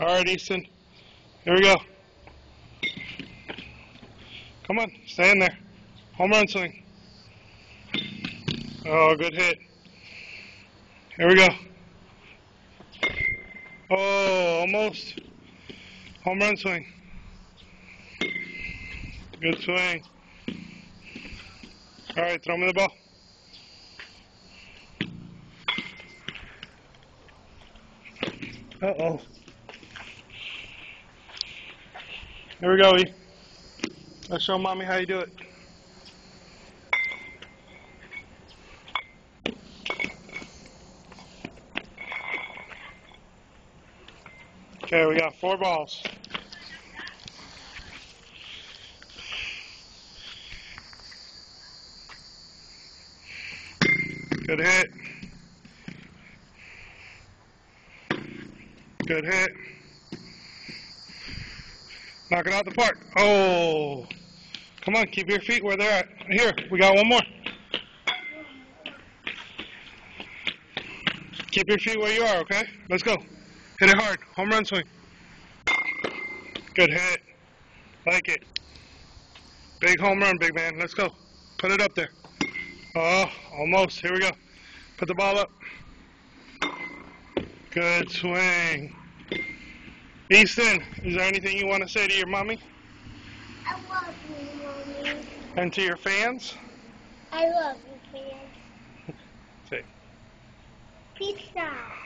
All right, Easton. Here we go. Come on, stay in there. Home run swing. Oh, good hit. Here we go. Oh, almost. Home run swing. Good swing. All right, throw me the ball. Uh-oh. Here we go, E. Let's show Mommy how you do it. Okay, we got 4 balls. Good hit. Good hit. Knock it out the park. Oh. Come on, keep your feet where they're at. Here, we got one more. Keep your feet where you are, okay? Let's go. Hit it hard. Home run swing. Good hit. Like it. Big home run, big man. Let's go. Put it up there. Oh, almost. Here we go. Put the ball up. Good swing. Easton, is there anything you want to say to your mommy? I love you, Mommy. And to your fans? I love you, fans. Say. Peace out.